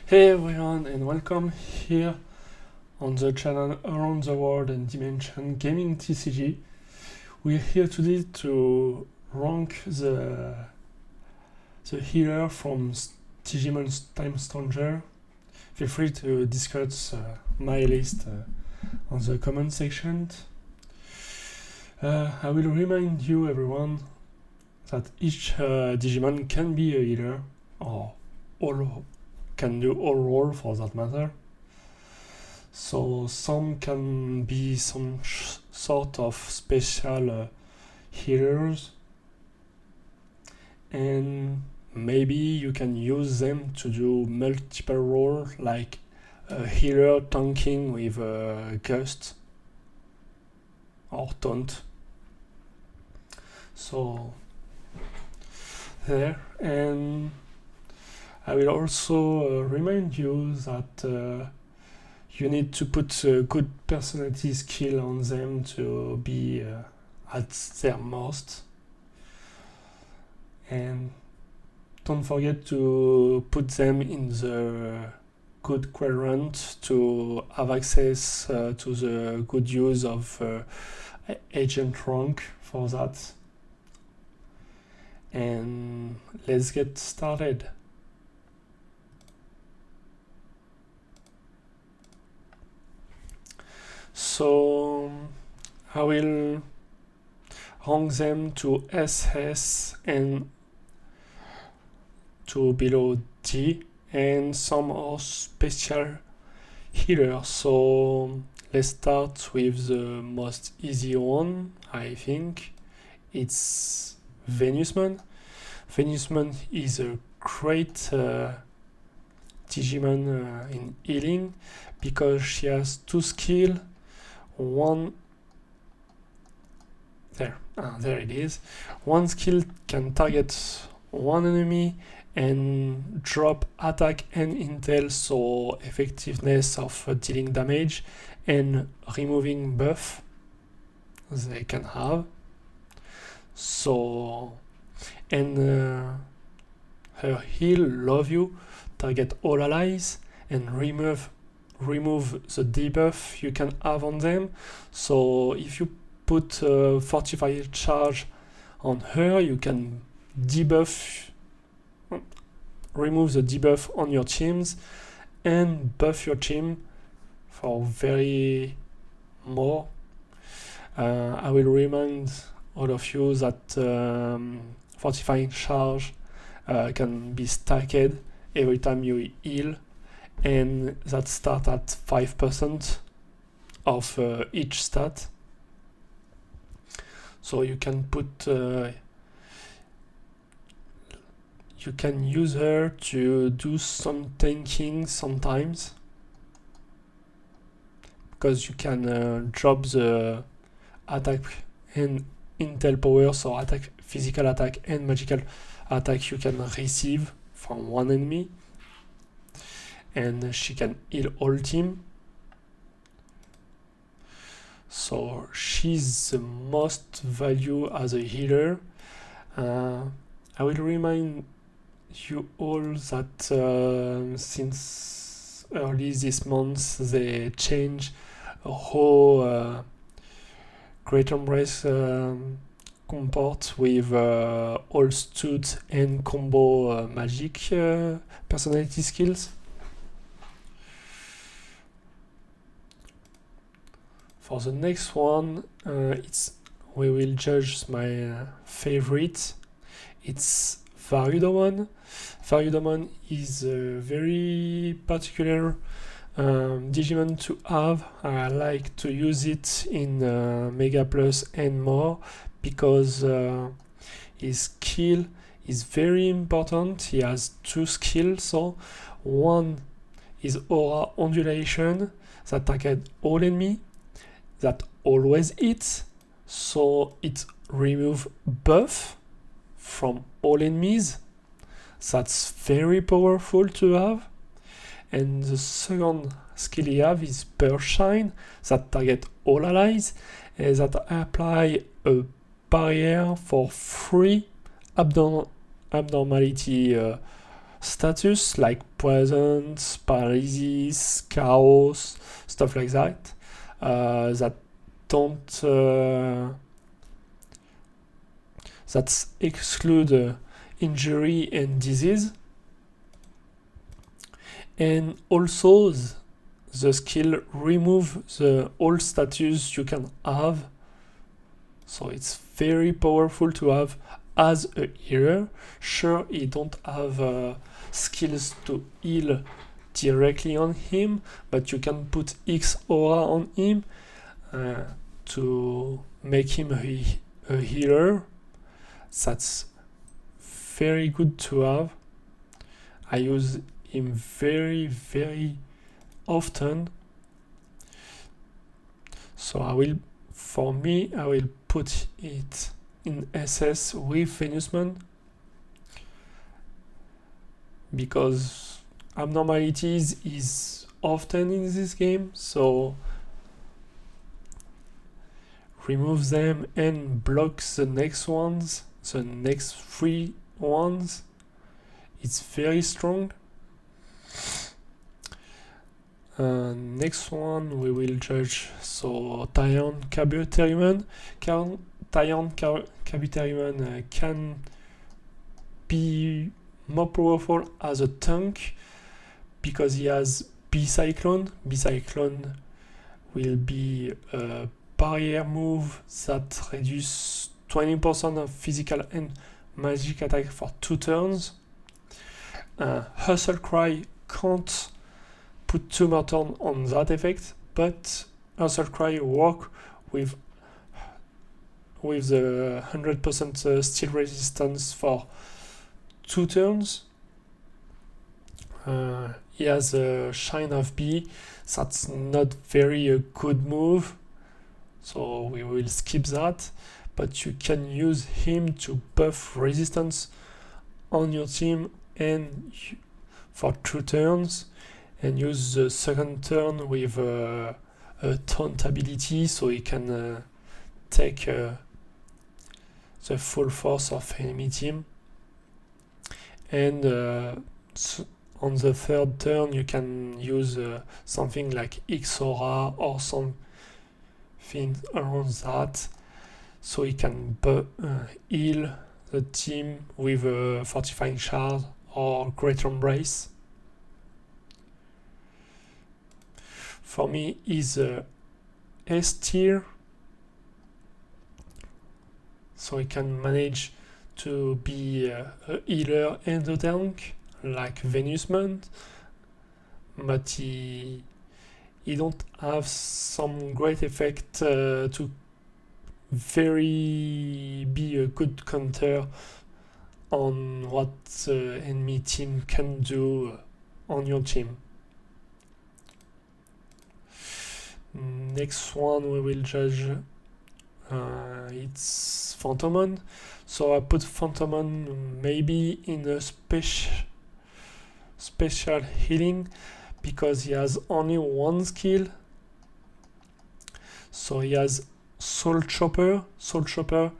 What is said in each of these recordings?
Hey everyone, and welcome here on the channel Around the World and Dimension Gaming TCG. We're here today to rank the healer from Digimon's Time Stranger. Feel free to discuss my list on the comment section. I will remind you, everyone, that each Digimon can be a healer, or all can do all role for that matter. So some can be some sort of special healers, and maybe you can use them to do multiple roles, like a healer tanking with Gust or Taunt. So there, and I will also remind you that you need to put a good personality skill on them to be at their most. And don't forget to put them in the good quadrant to have access to the good use of agent rank for that. And let's get started. So I will rank them to SS and to below D, and some are special healers. So let's start with the most easy one. I think it's Venusman. Venusman is a great Digimon in healing because she has two skills. One there it is. One skill can target one enemy and drop attack and intel, so effectiveness of dealing damage and removing buff they can have. So, and her heal Love You target all allies and remove the debuff you can have on them. So if you put fortified charge on her, you can remove the debuff on your teams and buff your team for very more. I will remind all of you that fortifying charge can be stacked every time you heal, and that start at 5% of each stat. So you can put you can use her to do some tanking sometimes, because you can drop the attack and intel power, so attack, physical attack and magical attack you can receive from one enemy, and she can heal all team. So she's the most value as a healer. I will remind you all that since early this month they changed how Great Embrace comport with all stud and combo magic personality skills. For the next one, we will judge my favorite. It's Varudomon. Varudomon is a very particular Digimon to have. I like to use it in Mega Plus and more because his skill is very important. He has two skills. So one is Aura Ondulation that targets all enemy, that always hits, so it removes buff from all enemies. That's very powerful to have. And the second skill he have is Burst Shine, that target all allies, and that apply a barrier for 3 abnormality status like presence, paralysis, chaos, stuff like that, that don't that exclude injury and disease. And also the skill remove the all status you can have, so it's very powerful to have as a healer. Sure, he don't have skills to heal directly on him, but you can put X aura on him to make him a healer. That's very good to have. I use him very often, so I will put it in SS with Venusman, because abnormalities is often in this game, so remove them and block the next ones, the next 3 ones. It's very strong. Next one we will judge, so Tyrant Kabuterimon. Tyrant Kabuterimon can be more powerful as a tank because he has B-Cyclone. B-Cyclone will be a barrier move that reduces 20% of physical and magic attack for 2 turns. Hustle Cry can't put 2 more turns on that effect, but Hustle Cry work with the 100% steel resistance for 2 turns. He has a Shine of B. That's not very a good move, so we will skip that. But you can use him to buff resistance on your team and for 2 turns, and use the second turn with a taunt ability, so he can take the full force of enemy team. And on the third turn you can use something like X-Aura or something around that, so he can heal the team with a Fortifying Shard or Great Embrace. For me, is S tier, so he can manage to be a healer and a tank like Venusman, but he don't have some great effect to very be a good counter on what the enemy team can do on your team. Next one we will judge, it's Phantomon. So I put Phantomon maybe in a special healing because he has only 1 skill. So he has Soul Chopper. Soul Chopper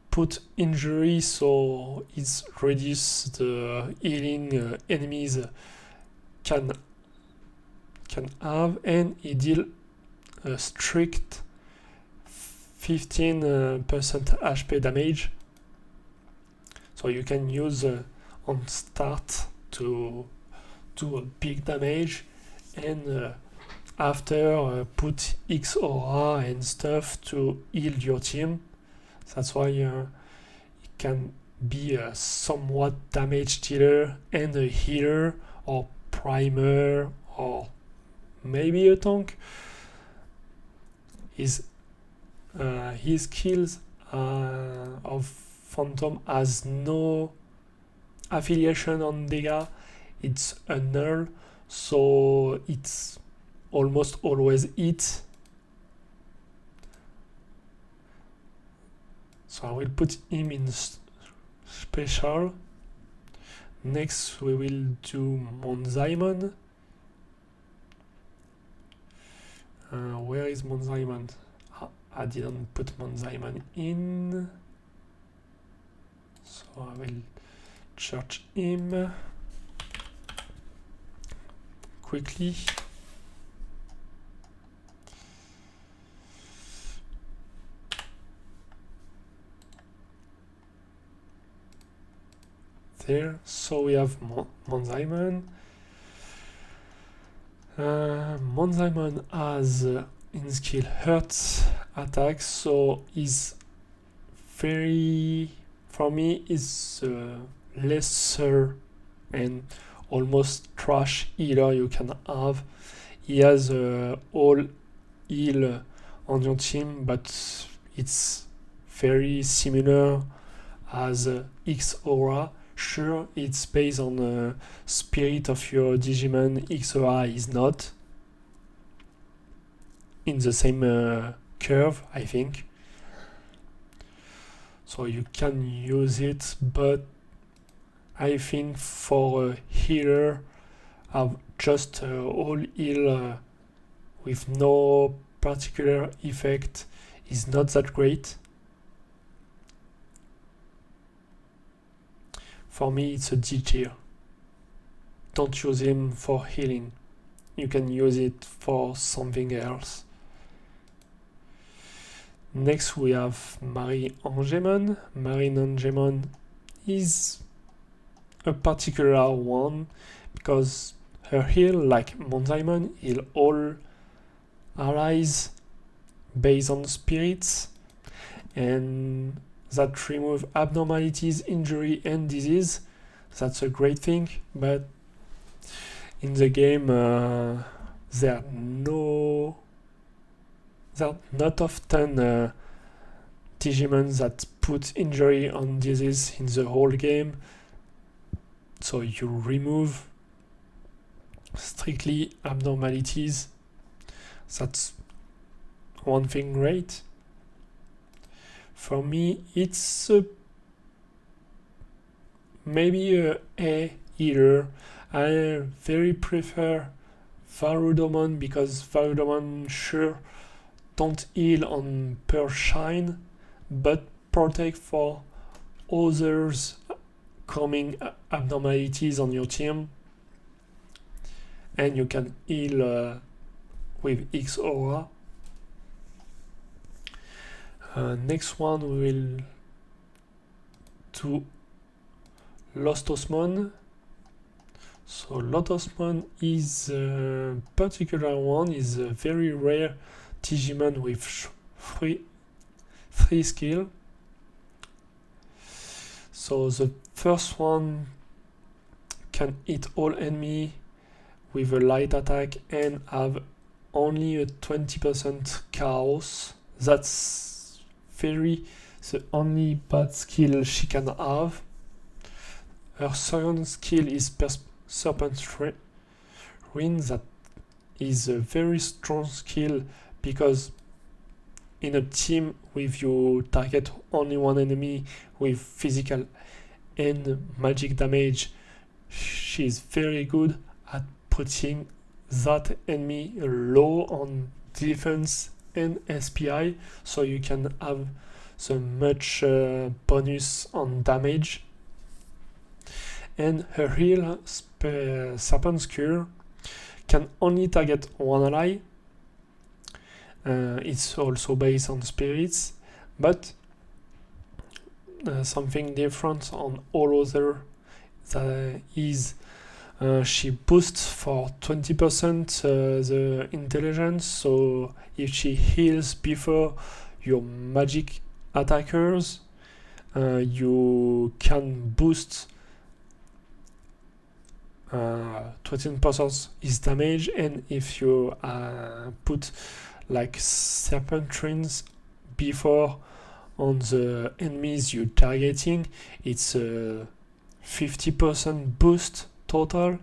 put injury, so it's reduce the healing enemies can have, and he deal a strict 15% HP damage. So you can use on start to do a big damage, and after put X aura and stuff to heal your team. That's why it can be a somewhat damage dealer and a healer or primer or maybe a tank. His skills of Phantom has no affiliation on Dega. It's a null, so it's almost always it. So I will put him in special. Next we will do Monzaimon. Where is Monzaimon? I didn't put Monzaimon in, so I will search him. quickly. There, so we have Monzaimon. Monzaimon has in skill hurt attack, so is very, for me, is lesser and almost trash healer you can have. He has all heal on your team, but it's very similar as X Aura. Sure, it's based on the spirit of your Digimon. X Aura is not in the same curve, I think. So you can use it, but I think for a healer, just all heal with no particular effect is not that great. For me, it's a D tier. Don't use him for healing. You can use it for something else. Next, we have Marie-Angemon. Marie-Angemon is a particular one because her heal, like Monzaimon, heal all allies based on spirits, and that remove abnormalities, injury, and disease. That's a great thing, but in the game there are not often Digimon that put injury on disease in the whole game, so you remove strictly abnormalities. That's one thing great. For me, it's maybe a healer. I very prefer Varudomon because Varudomon sure don't heal on per shine, but protect for others coming abnormalities on your team, and you can heal with X Aura. Next one we will do Lostosmon. So Lostosmon is a particular one, is a very rare Digimon with three skill. So the first one can hit all enemy with a light attack and have only a 20% chaos. That's the only bad skill she can have. Her second skill is Serpent Ring. That is a very strong skill because in a team with you target only one enemy with physical and magic damage, she is very good at putting that enemy low on defense and SPI, so you can have the much bonus on damage. And her heal Serpent Cure can only target one ally. It's also based on spirits, but something different on all other that is she boosts for 20% the intelligence, so if she heals before your magic attackers, you can boost 20% his damage, and if you put like serpent rings before on the enemies you're targeting, it's a 50% boost total.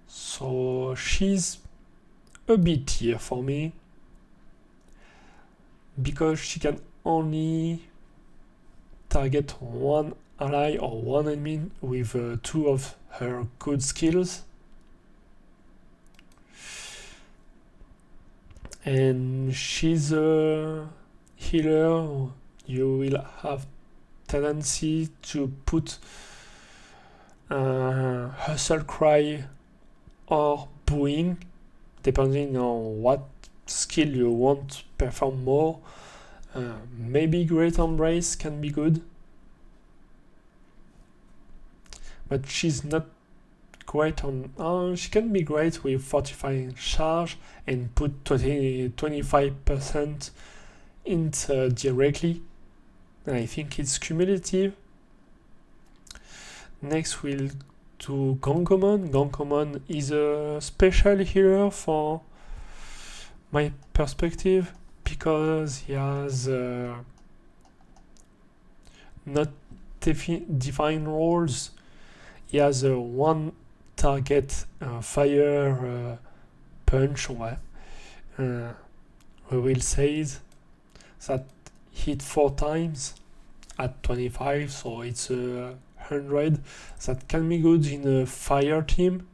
So she's a bit tier for me because she can only target one ally or one enemy with two of her good skills, and she's a healer. You will have tendency to put hustle cry or booing, depending on what skill you want to perform more. Maybe Great Embrace can be good, but she's not great on. She can be great with Fortifying Charge and put 25% into directly. I think it's cumulative. Next we'll do Gankomon. Gankomon is a special hero for my perspective because he has not defined roles. He has a one target fire punch, we will say that hit 4 times at 25, so it's 100. That can be good in a fire team,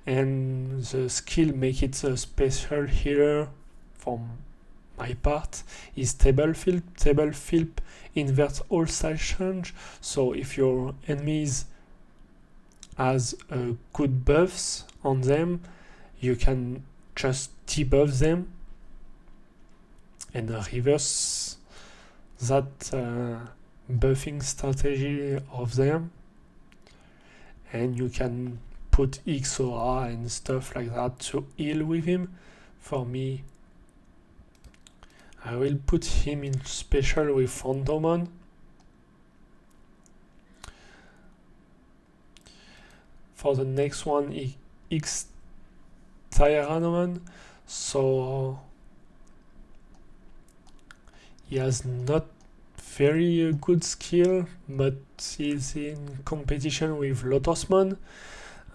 and the skill make it a special hero from my part is Table Flip. Table Flip inverts all style change, so if your enemies has good buffs on them, you can just debuff them and reverse that buffing strategy of them, and you can put XOR and stuff like that to heal with him. For me, I will put him in special with Phantomon. For the next one, X Tyrannomon. So he has not very good skill, but he's in competition with Lotusmon.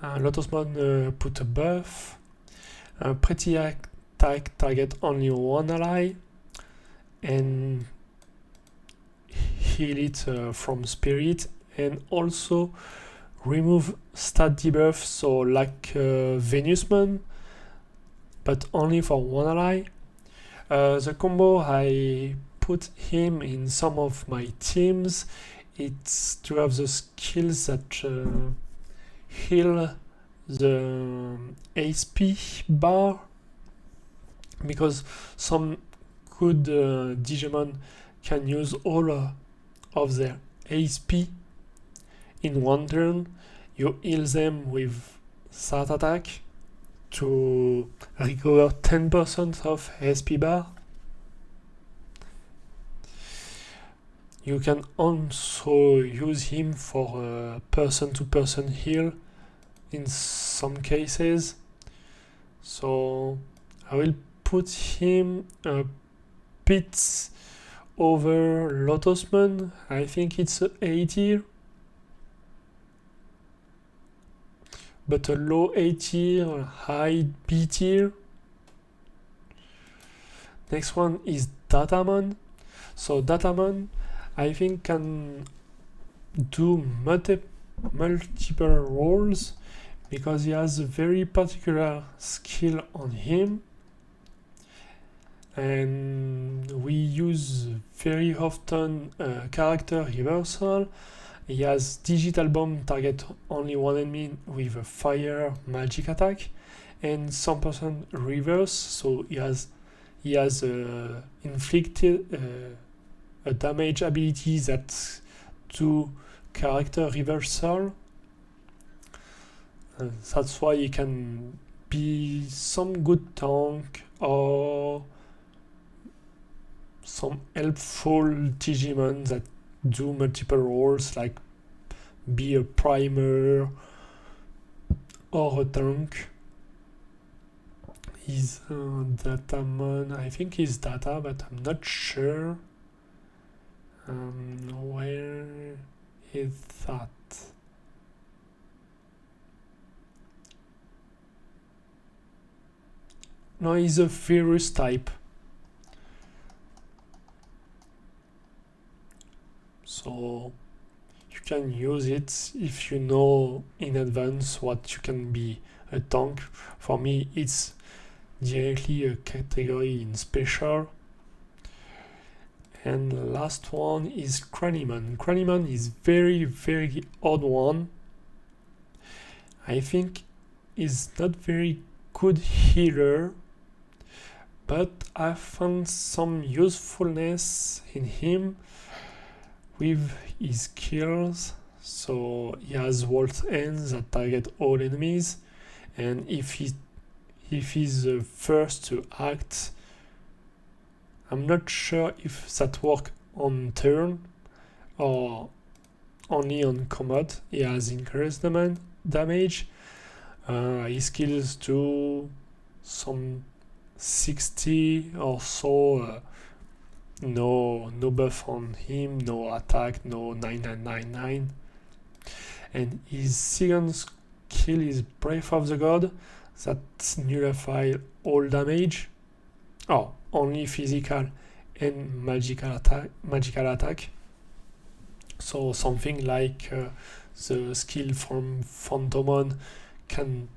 Lotusmon put a buff. Pretty attack target only one ally and heal it from spirit, and also remove stat debuff, so like Venusmon, but only for one ally. The combo I put him in some of my teams, it's to have the skills that heal the HP bar, because some good Digimon can use all of their HP in one turn. You heal them with that attack to recover 10% of SP bar. You can also use him for person-to-person heal in some cases. So I will put him a bit over Lotusmon. I think it's A tier, but a low A tier, high B tier. Next one is Datamon. So Datamon, I think, can do multiple roles because he has a very particular skill on him, and we use very often character reversal. He has Digital Bomb, target only one enemy with a fire magic attack, and some person reverse, so he has inflicted a damage ability that do character reversal. That's why he can be some good tank or some helpful Digimon that do multiple roles, like be a primer or a tank. He's Datamon, I think he's Data, but I'm not sure. Where is that? No, he's a virus type. So you can use it if you know in advance what you can be a tank. For me, it's directly a category in special. And last one is Cranimon. Cranimon is very odd one I think he's not very good healer, but I found some usefulness in him with his skills. So he has Volt Ends that target all enemies, and if he's the first to act, I'm not sure if that works on turn or only on combat. He has increased damage. His skills do some 60 or so. No buff on him, no attack, no 9999. And his second skill is Breath of the God, that nullifies all damage. Oh, only physical and magical attack. So something like the skill from Phantomon can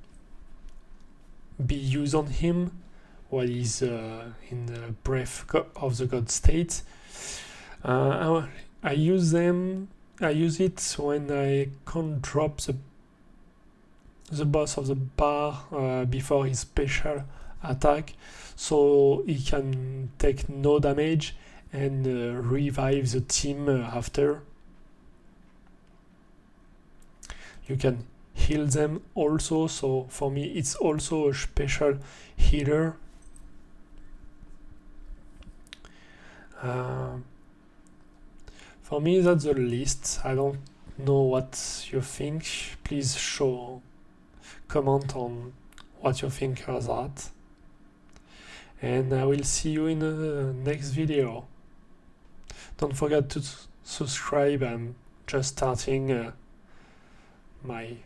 be used on him while he's in the Breath of the God state. I use it when I can't drop the boss of the bar before his special attack, so he can take no damage and revive the team after. You can heal them also, so for me it's also a special healer. For me that's the list. I don't know what you think. Please comment on what you think of that. And I will see you in the next video. Don't forget to subscribe. I'm just starting my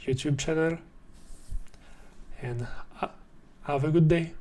YouTube channel. And have a good day.